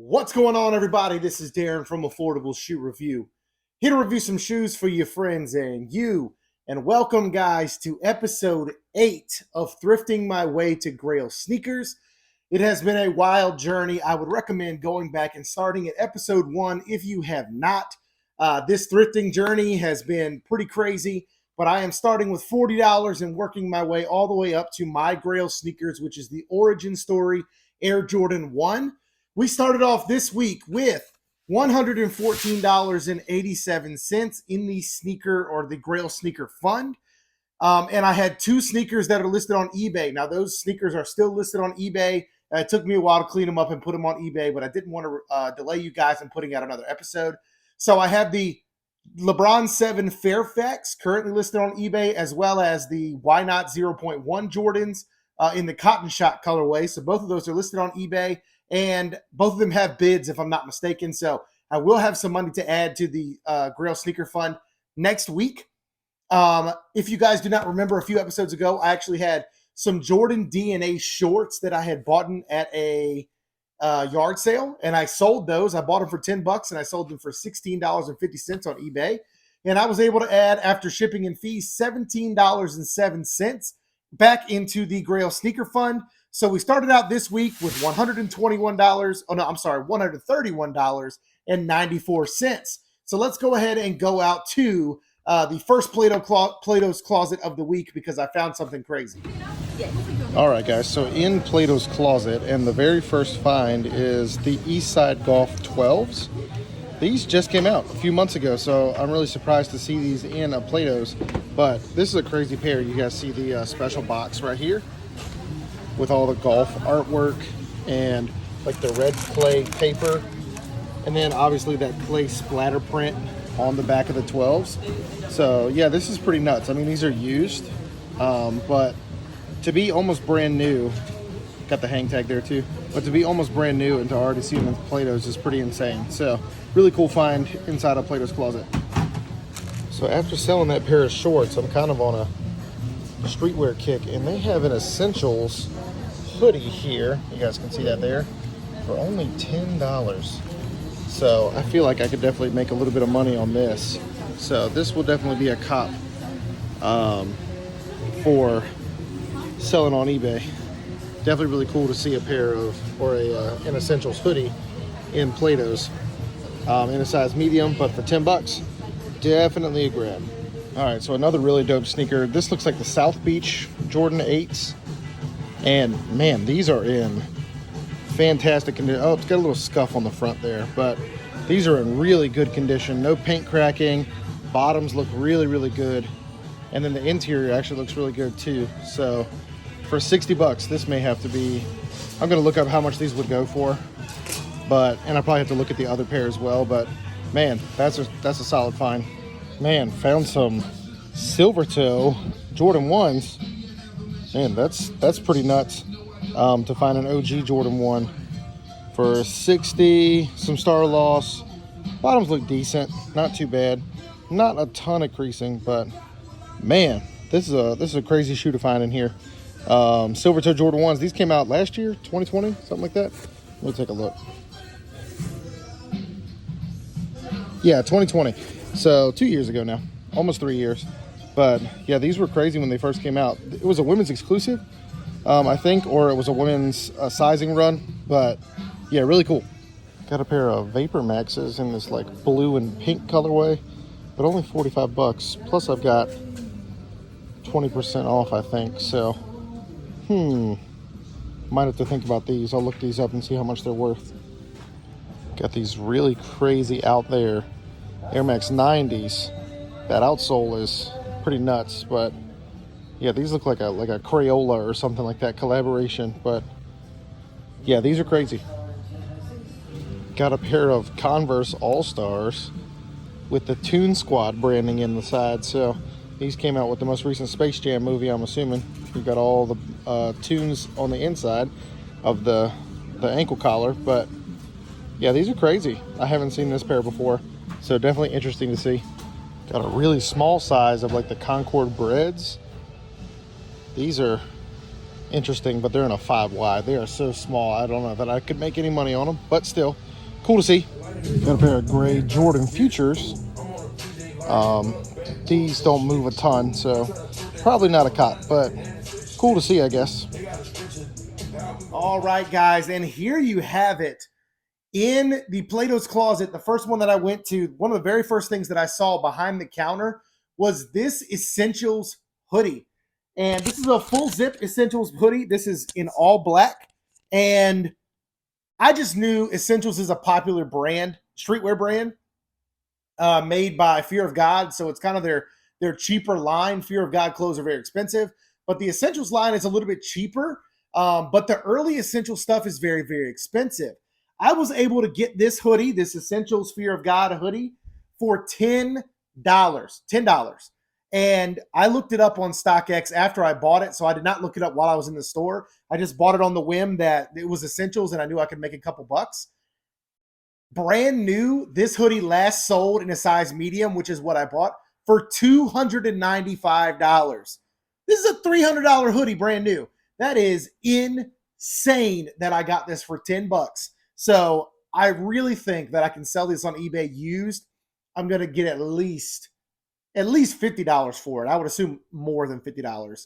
What's going on, everybody? This is Darren from Affordable Shoe Review. Here to review some shoes for your friends and you. And welcome, guys, to episode 8 of Thrifting My Way to Grail Sneakers. It has been a wild journey. I would recommend going back and starting at episode 1 if you have not. This thrifting journey has been pretty crazy, but I am starting with $40 and working my way all the way up to my Grail sneakers, which is the origin story Air Jordan 1. We started off this week with $114.87 in the sneaker or the Grail sneaker fund. And I had 2 sneakers that are listed on eBay. Now, those sneakers are still listed on eBay. It took me a while to clean them up and put them on eBay, but I didn't want to delay you guys in putting out another episode. So I have the LeBron 7 Fairfax currently listed on eBay, as well as the Why Not 0.1 Jordans in the Cotton Shot colorway. So both of those are listed on eBay. And both of them have bids, if I'm not mistaken. So I will have some money to add to the Grail Sneaker Fund next week. If you guys do not remember, a few episodes ago, I actually had some Jordan DNA shorts that I had bought at a yard sale, and I sold those. I bought them for $10, and I sold them for $16.50 on eBay. And I was able to add, after shipping and fees, $17.07 back into the Grail Sneaker Fund. So we started out this week with $131.94. So let's go ahead and go out to the first Plato's Closet of the week, because I found something crazy. All right, guys, so in Plato's Closet, and the very first find is the Eastside Golf 12s. These just came out a few months ago, so I'm really surprised to see these in a Plato's. But this is a crazy pair. You guys see the special box right here with all the golf artwork and like the red clay paper, and then obviously that clay splatter print on the back of the 12s. So yeah, this is pretty nuts. I mean, these are used, but to be almost brand new, got the hang tag there too, but to be almost brand new and to already see them in Plato's is pretty insane. So really cool find inside of Plato's Closet. So after selling that pair of shorts, I'm kind of on a streetwear kick, and they have an Essentials hoodie here. You guys can see that there for only $10. So I feel like I could definitely make a little bit of money on this. So this will definitely be a cop for selling on eBay. Definitely really cool to see a pair of, or an Essentials hoodie in Plato's in a size medium, but for $10, definitely a grab. All right, so another really dope sneaker. This looks like the South Beach Jordan 8s. And man, these are in fantastic condition. Oh, it's got a little scuff on the front there, but these are in really good condition. No paint cracking. Bottoms look really, really good. And then the interior actually looks really good too. So for $60, this may have to be, I'm gonna look up how much these would go for. And I probably have to look at the other pair as well, but man, that's a solid find. Man, found some silver toe Jordan 1s. Man, that's pretty nuts to find an OG Jordan 1 for $60. Some star loss. Bottoms look decent, not too bad. Not a ton of creasing, but man, this is a crazy shoe to find in here. Silver toe Jordan 1s. These came out last year, 2020, something like that. Let me take a look. Yeah, 2020. So 2 years ago now, almost 3 years. But yeah, these were crazy when they first came out. It was a women's exclusive, I think, or it was a women's sizing run. But yeah, really cool. Got a pair of Vapor Maxes in this like blue and pink colorway, but only $45. Plus I've got 20% off, I think. So, might have to think about these. I'll look these up and see how much they're worth. Got these really crazy out there Air Max 90s. That outsole is pretty nuts, but yeah, these look like a Crayola or something like that collaboration. But yeah, these are crazy. Got a pair of Converse All-Stars with the Toon Squad branding in the side. So these came out with the most recent Space Jam movie, I'm assuming. You've got all the tunes on the inside of the ankle collar. But yeah, these are crazy. I haven't seen this pair before, so definitely interesting to see. Got a really small size of like the Concord Breads. These are interesting, but they're in a 5 wide. They are so small, I don't know that I could make any money on them, but still, cool to see. Got a pair of gray Jordan Futures. These don't move a ton, so probably not a cop, but cool to see, I guess. All right, guys, and here you have it. In the Plato's Closet, the first one that I went to, one of the very first things that I saw behind the counter was this Essentials hoodie. And this is a full zip Essentials hoodie. This is in all black. And I just knew Essentials is a popular brand, streetwear brand, made by Fear of God. So it's kind of their cheaper line. Fear of God clothes are very expensive, but the Essentials line is a little bit cheaper. But the early Essential stuff is very, very expensive. I was able to get this hoodie, this Essentials Fear of God hoodie, for $10. $10. And I looked it up on StockX after I bought it, so I did not look it up while I was in the store. I just bought it on the whim that it was Essentials and I knew I could make a couple bucks. Brand new, this hoodie last sold in a size medium, which is what I bought, for $295. This is a $300 hoodie, brand new. That is insane that I got this for 10 bucks. So I really think that I can sell this on eBay used. I'm going to get at least $50 for it. I would assume more than $50.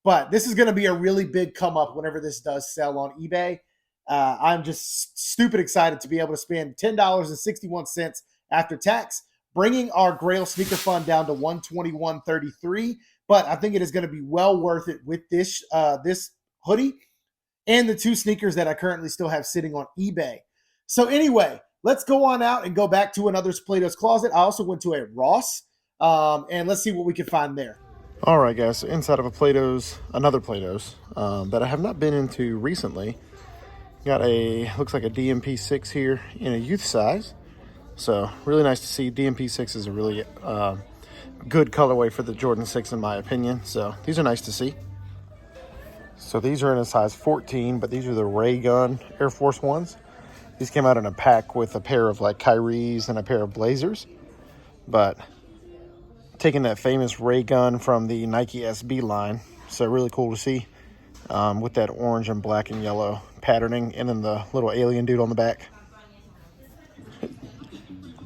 But this is going to be a really big come up whenever this does sell on eBay. I'm just stupid excited to be able to spend $10.61 after tax, bringing our Grail sneaker fund down to $121.33. But I think it is going to be well worth it with this this hoodie and the two sneakers that I currently still have sitting on eBay. So anyway, let's go on out and go back to another Plato's Closet. I also went to a Ross, and let's see what we can find there. All right, guys. So inside of another Plato's that I have not been into recently. Got looks like a DMP6 here in a youth size. So really nice to see. DMP6 is a really good colorway for the Jordan 6 in my opinion. So these are nice to see. So these are in a size 14, but these are the Ray Gun Air Force Ones. These came out in a pack with a pair of like Kyries and a pair of Blazers. But taking that famous Ray Gun from the Nike SB line. So really cool to see with that orange and black and yellow patterning, and then the little alien dude on the back.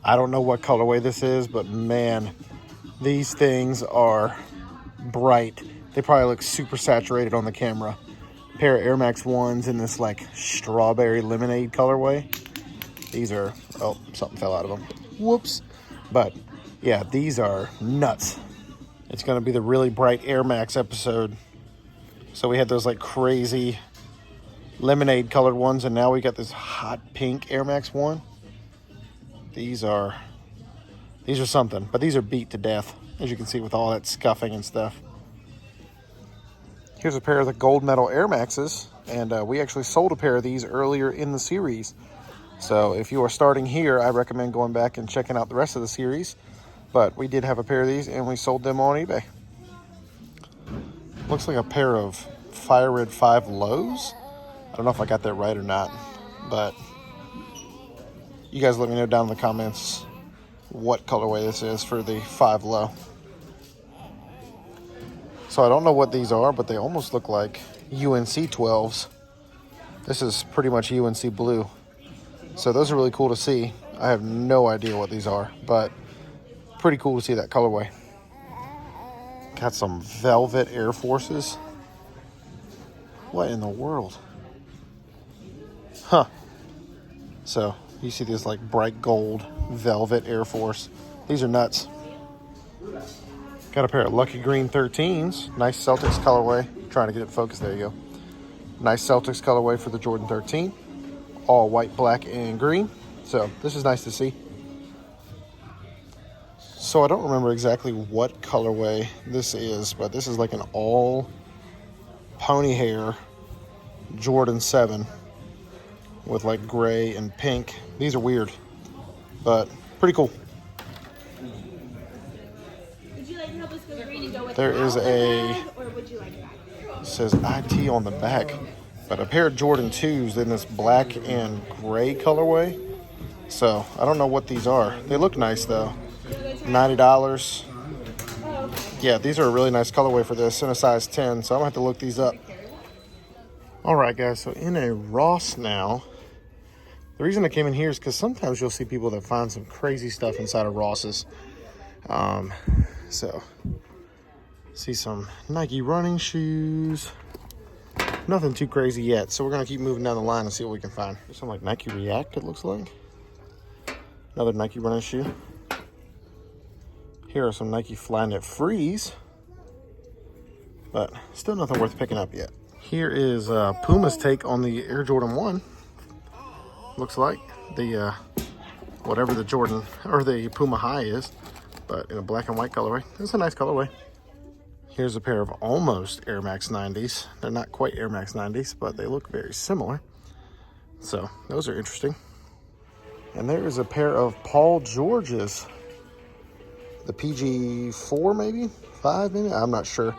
I don't know what colorway this is, but man, these things are bright. They probably look super saturated on the camera. A pair of Air Max 1s in this like strawberry lemonade colorway. These are, oh, something fell out of them. Whoops. But yeah, these are nuts. It's going to be the really bright Air Max episode. So we had those like crazy lemonade colored ones, and now we got this hot pink Air Max 1. These are something, but these are beat to death, as you can see with all that scuffing and stuff. Here's a pair of the gold medal Air Maxes, and we actually sold a pair of these earlier in the series. So if you are starting here, I recommend going back and checking out the rest of the series. But we did have a pair of these, and we sold them on eBay. Looks like a pair of Fire Red 5 lows. I don't know if I got that right or not, but you guys let me know down in the comments what colorway this is for the 5 low. So I don't know what these are, but they almost look like UNC 12s. This is pretty much UNC blue. So those are really cool to see. I have no idea what these are, but pretty cool to see that colorway. Got some velvet Air Forces. What in the world? Huh. So you see this like bright gold velvet Air Force. These are nuts. Got a pair of Lucky Green 13s. Nice Celtics colorway. Trying to get it focused. There you go. Nice Celtics colorway for the Jordan 13. All white, black, and green. So this is nice to see. So I don't remember exactly what colorway this is, but this is like an all pony hair Jordan 7 with like gray and pink. These are weird, but pretty cool. Would you like to help us go green and go with There is a, or would you like that? it says IT on the back, but a pair of Jordan 2s in this black and gray colorway. So I don't know what these are. They look nice though. $90. Yeah, these are a really nice colorway for this in a size 10, so I'm gonna have to look these up. All right, guys, so in a Ross now, The reason I came in here is because sometimes you'll see people that find some crazy stuff inside of Ross's. So, see some Nike running shoes. Nothing too crazy yet, so we're going to keep moving down the line and see what we can find. There's some like Nike React, it looks like. Another Nike running shoe. Here are some Nike Flyknit Frees, but still nothing worth picking up yet. Here is Puma's take on the Air Jordan 1. Looks like the whatever the Jordan or the Puma High is, but in a black and white colorway. It's a nice colorway. Here's a pair of almost Air Max 90s. They're not quite Air Max 90s, but they look very similar. So those are interesting. And there is a pair of Paul George's. The PG4 maybe? 5 maybe? I'm not sure.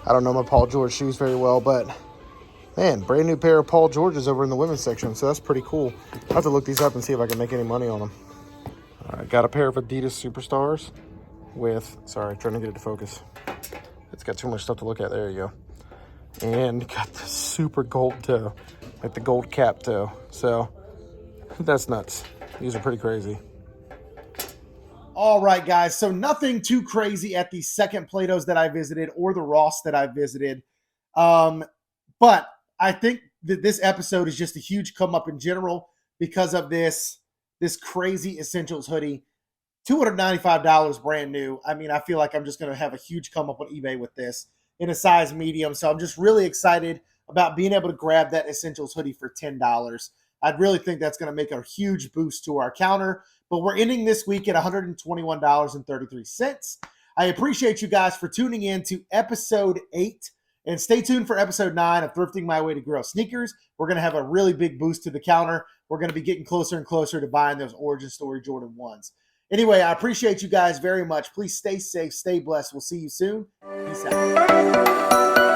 I don't know my Paul George shoes very well, but man, brand new pair of Paul George's over in the women's section. So that's pretty cool. I'll have to look these up and see if I can make any money on them. All right, got a pair of Adidas Superstars with, sorry, trying to get it to focus. It's got too much stuff to look at. There you go. And got the super gold toe, like the gold cap toe. So that's nuts. These are pretty crazy. All right, guys. So nothing too crazy at the second Platos that I visited or the Ross that I visited. But I think that this episode is just a huge come up in general because of this crazy Essentials hoodie. $295 brand new. I mean, I feel like I'm just going to have a huge come up on eBay with this in a size medium. So I'm just really excited about being able to grab that Essentials hoodie for $10. I'd really think that's going to make a huge boost to our counter. But we're ending this week at $121.33. I appreciate you guys for tuning in to episode 8. And stay tuned for episode 9 of Thrifting My Way to Grail Sneakers. We're going to have a really big boost to the counter. We're going to be getting closer and closer to buying those Origin Story Jordan 1s. Anyway, I appreciate you guys very much. Please stay safe, stay blessed. We'll see you soon. Peace out.